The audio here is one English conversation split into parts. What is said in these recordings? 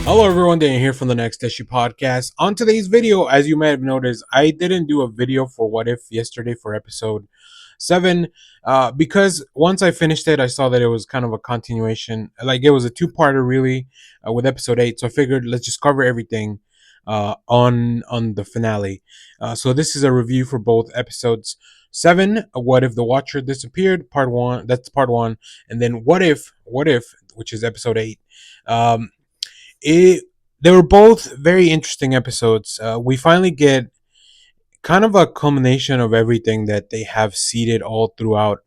Hello everyone, Dan here from the Next Issue Podcast. On today's video, as you may have noticed, I didn't do a video for What If yesterday for episode 7 because once I finished it, I saw that it was kind of a continuation. Like it was a two-parter really with episode 8. So I figured let's just cover everything on the finale. So this is a review for both episodes 7, What If the Watcher Disappeared, part 1, that's part 1, and then What If, which is episode 8. Um, it They were both very interesting episodes. We finally get kind of a culmination of everything that they have seeded all throughout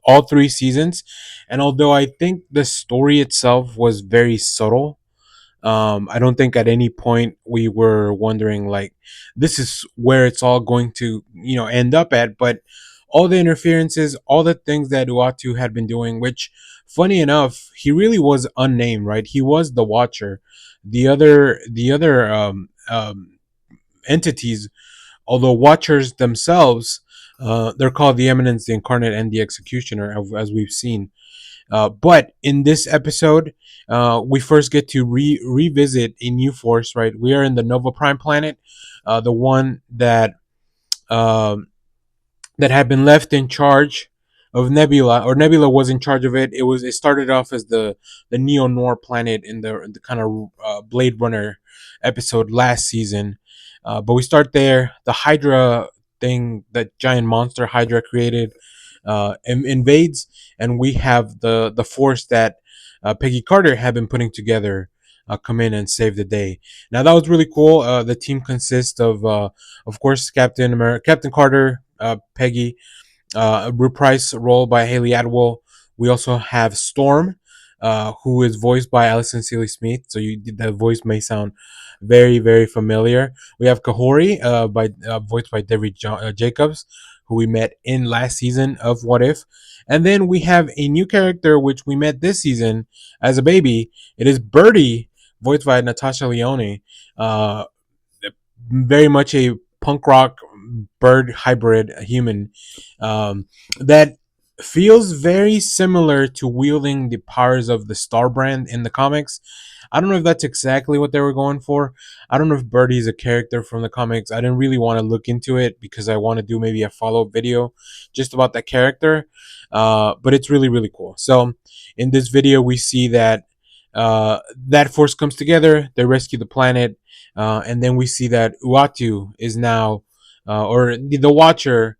all 3 seasons. And although I think the story itself was very subtle, I don't think at any point we were wondering like this is where it's all going to end up at. But all the interferences, all the things that Uatu had been doing, which funny enough, he really was unnamed, right? He was the Watcher. The other entities, although Watchers themselves, they're called the Eminence, the Incarnate, and the Executioner, as we've seen. But in this episode, we first get to revisit a new force, right? We are in the Nova Prime planet, the one um that had been left in charge of Nebula, or Nebula was in charge of it. It started off as the Neo Noir planet in the kind of Blade Runner episode last season, but we start there. The Hydra thing, that giant monster Hydra created, invades, and we have the force that Peggy Carter had been putting together. Come in and save the day. Now that was really cool. The team consists of course, Captain America, Captain Carter, Peggy, a reprise role by Haley Atwell. We also have Storm, who is voiced by Alison Seeley Smith. So the voice may sound very, very familiar. We have Kahori, voiced by Debbie Jacobs, who we met in last season of What If. And then we have a new character which we met this season as a baby. It is Birdie, voiced by Natasha Leone. Uh, Very much a punk rock bird hybrid human, that feels very similar to wielding the powers of the Star Brand in the comics. I don't know if that's exactly what they were going for. I don't know if Birdie is a character from the comics. I didn't really want to look into it because I want to do maybe a follow up video just about that character. But it's really, really cool. So in this video, we see that that force comes together, they rescue the planet, and then we see that Uatu is now, or the Watcher,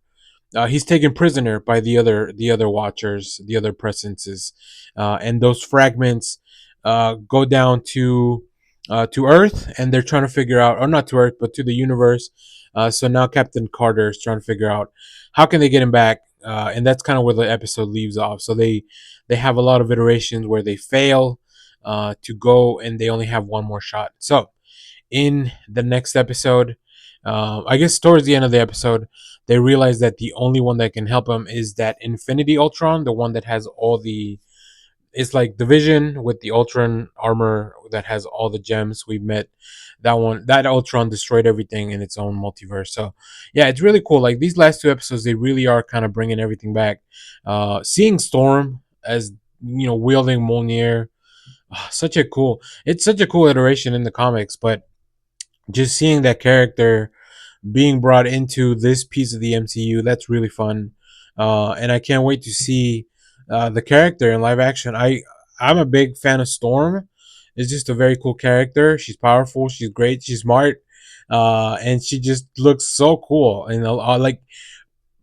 he's taken prisoner by the other Watchers, the other presences, and those fragments go down to Earth, and they're trying to figure out, or not to Earth, but to the universe. So now Captain Carter is trying to figure out how can they get him back, and that's kind of where the episode leaves off. So they have a lot of iterations where they fail to go, and they only have one more shot. So in the next episode, I guess towards the end of the episode, they realize that the only one that can help them is that Infinity Ultron, the one that has all the. It's like the Vision with the Ultron armor that has all the gems. We met that one. That Ultron destroyed everything in its own multiverse. So yeah, it's really cool. Like these last 2 episodes, they really are kind of bringing everything back. Seeing Storm as wielding Mjolnir, it's such a cool iteration in the comics, but just seeing that character being brought into this piece of the MCU, that's really fun. And I can't wait to see the character in live action. I'm a big fan of Storm. It's just a very cool character. She's powerful. She's great. She's smart. And she just looks so cool. And like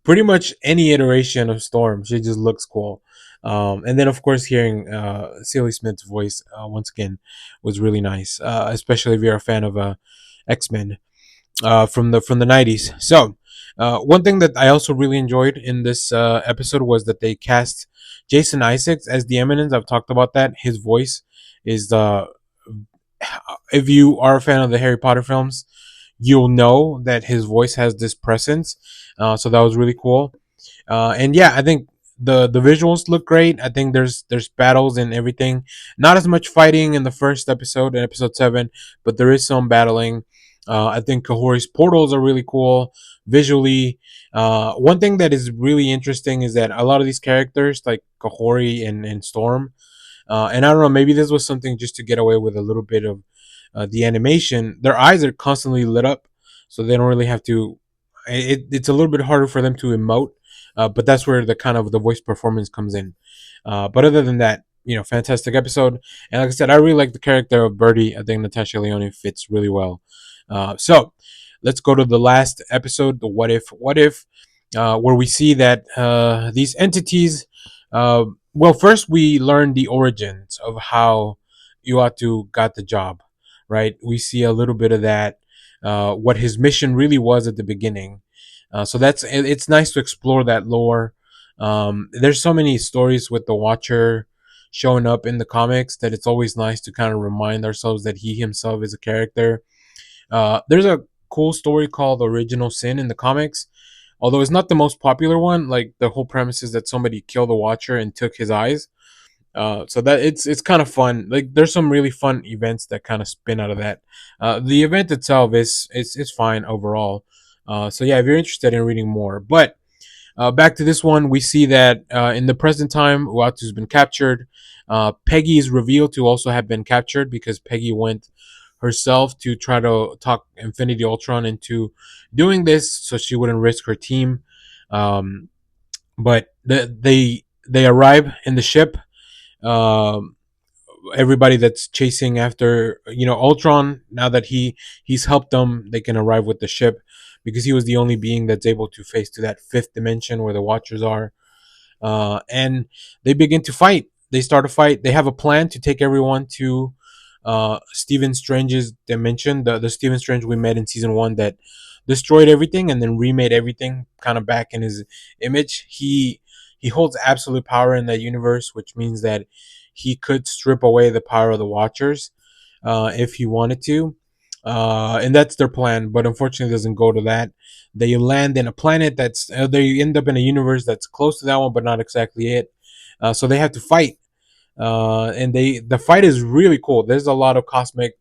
pretty much any iteration of Storm, she just looks cool. And then, of course, hearing Seeley Smith's voice once again was really nice, especially if you're a fan of X Men from the 90s. So, one thing that I also really enjoyed in this episode was that they cast Jason Isaacs as the Eminence. I've talked about that. His voice is the. If you are a fan of the Harry Potter films, you'll know that his voice has this presence. So that was really cool. And yeah, I think the visuals look great. I think there's battles and everything. Not as much fighting in the first episode, in episode 7, but there is some battling. I think Kahori's portals are really cool visually. One thing that is really interesting is that a lot of these characters, like Kahori and Storm, and I don't know, maybe this was something just to get away with a little bit of the animation, their eyes are constantly lit up, so they don't really have to. It's a little bit harder for them to emote, but that's where the kind of the voice performance comes in. But other than that, fantastic episode. And like I said, I really like the character of Birdie. I think Natasha Leone fits really well. So let's go to the last episode, the What If. What If, where we see that these entities. Well, first we learn the origins of how Uatu got the job, right? We see a little bit of that, what his mission really was at the beginning. So it's nice to explore that lore. There's so many stories with the Watcher showing up in the comics that it's always nice to kind of remind ourselves that he himself is a character. There's a cool story called Original Sin in the comics, although it's not the most popular one. Like the whole premise is that somebody killed the Watcher and took his eyes. So that it's kind of fun. Like there's some really fun events that kind of spin out of that. The event itself is fine overall. So yeah, if you're interested in reading more, but back to this one, we see that in the present time, Uatu's been captured. Peggy is revealed to also have been captured because Peggy went herself to try to talk Infinity Ultron into doing this so she wouldn't risk her team. Um, but they arrive in the ship. Um, Everybody that's chasing after Ultron, now that he's helped them, they can arrive with the ship because he was the only being that's able to face to that fifth dimension where the Watchers are. And they begin to fight. They start a fight. They have a plan to take everyone to Stephen Strange's dimension, the Stephen Strange we met in season one that destroyed everything and then remade everything kind of back in his image. He holds absolute power in that universe, which means that he could strip away the power of the Watchers if he wanted to. And that's their plan, but unfortunately, it doesn't go to that. They land in a planet that's they end up in a universe that's close to that one, but not exactly it. So they have to fight, and the fight is really cool. There's a lot of cosmic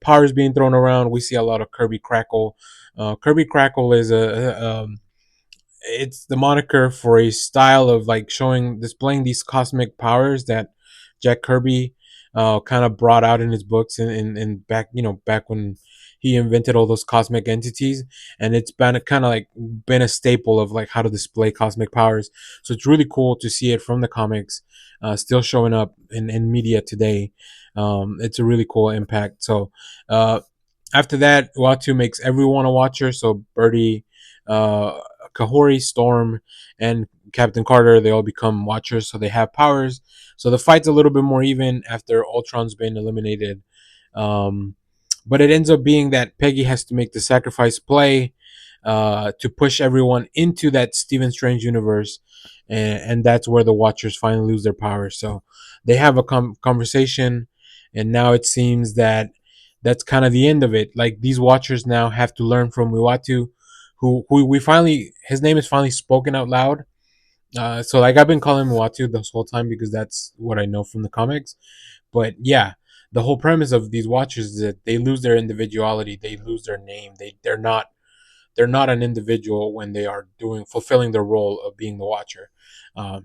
powers being thrown around. We see a lot of Kirby Crackle. Kirby Crackle is it's the moniker for a style of like displaying these cosmic powers that Jack Kirby kind of brought out in his books and back back when he invented all those cosmic entities, and it's been kind of like been a staple of like how to display cosmic powers. So it's really cool to see it from the comics, still showing up in media today. It's a really cool impact. So uh, after that, Uatu makes everyone a watcher. So Birdie, uh, Kahori, Storm, and Captain Carter, they all become watchers, so they have powers. So the fight's a little bit more even after Ultron's been eliminated. Um, but it ends up being that Peggy has to make the sacrifice play to push everyone into that Stephen Strange universe, and that's where the Watchers finally lose their powers. So they have a conversation, and now it seems that that's kind of the end of it. Like these Watchers now have to learn from Uatu, who we finally his name is finally spoken out loud. So like I've been calling him Uatu this whole time because that's what I know from the comics. But yeah, the whole premise of these Watchers is that they lose their individuality, they lose their name, they're not an individual when they are doing fulfilling their role of being the Watcher.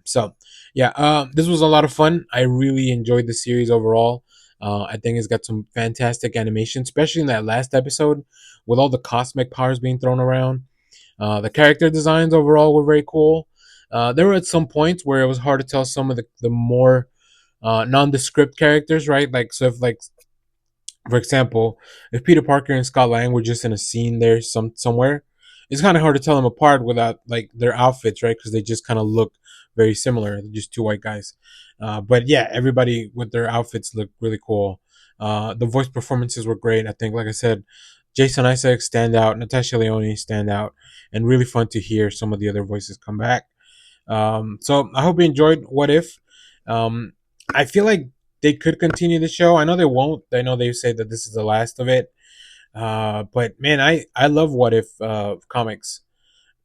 So yeah, this was a lot of fun. I really enjoyed the series overall. I think it's got some fantastic animation, especially in that last episode with all the cosmic powers being thrown around. The character designs overall were very cool. There were at some points where it was hard to tell some of the more nondescript characters, right? Like so, if like for example, if Peter Parker and Scott Lang were just in a scene there somewhere, it's kind of hard to tell them apart without like their outfits, right? Because they just kind of look very similar. They're just two white guys. But yeah, everybody with their outfits look really cool. The voice performances were great. I think, like I said, Jason Isaac stand out, Natasha Leone stand out, and really fun to hear some of the other voices come back. So I hope you enjoyed What If. Um, I feel like they could continue the show. I know they won't. I know they say that this is the last of it. But man, I love What If comics.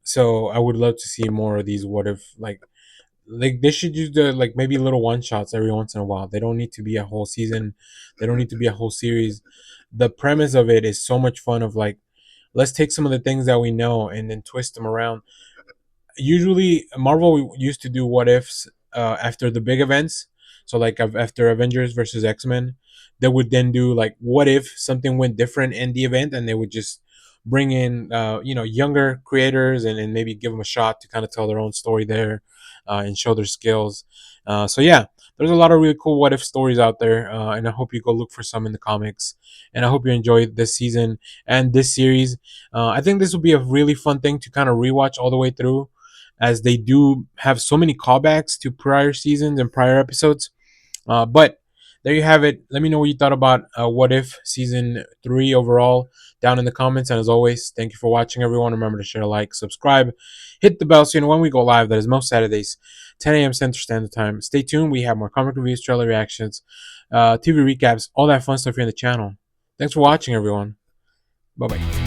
So I would love to see more of these What If like they should do the like maybe little one shots every once in a while. They don't need to be a whole season. They don't need to be a whole series. The premise of it is so much fun. Of like, let's take some of the things that we know and then twist them around. Usually, Marvel used to do what ifs after the big events. So like after Avengers versus X-Men, they would then do like what if something went different in the event, and they would just bring in younger creators and maybe give them a shot to kind of tell their own story there and show their skills. So yeah, there's a lot of really cool what if stories out there, and I hope you go look for some in the comics. And I hope you enjoyed this season and this series. I think this will be a really fun thing to kind of rewatch all the way through, as they do have so many callbacks to prior seasons and prior episodes. But there you have it. Let me know what you thought about What If Season 3 overall down in the comments. And as always, thank you for watching, everyone. Remember to share, like, subscribe, hit the bell so you know when we go live. That is most Saturdays, 10 a.m. Central Standard Time. Stay tuned. We have more comic reviews, trailer reactions, TV recaps, all that fun stuff here on the channel. Thanks for watching, everyone. Bye bye.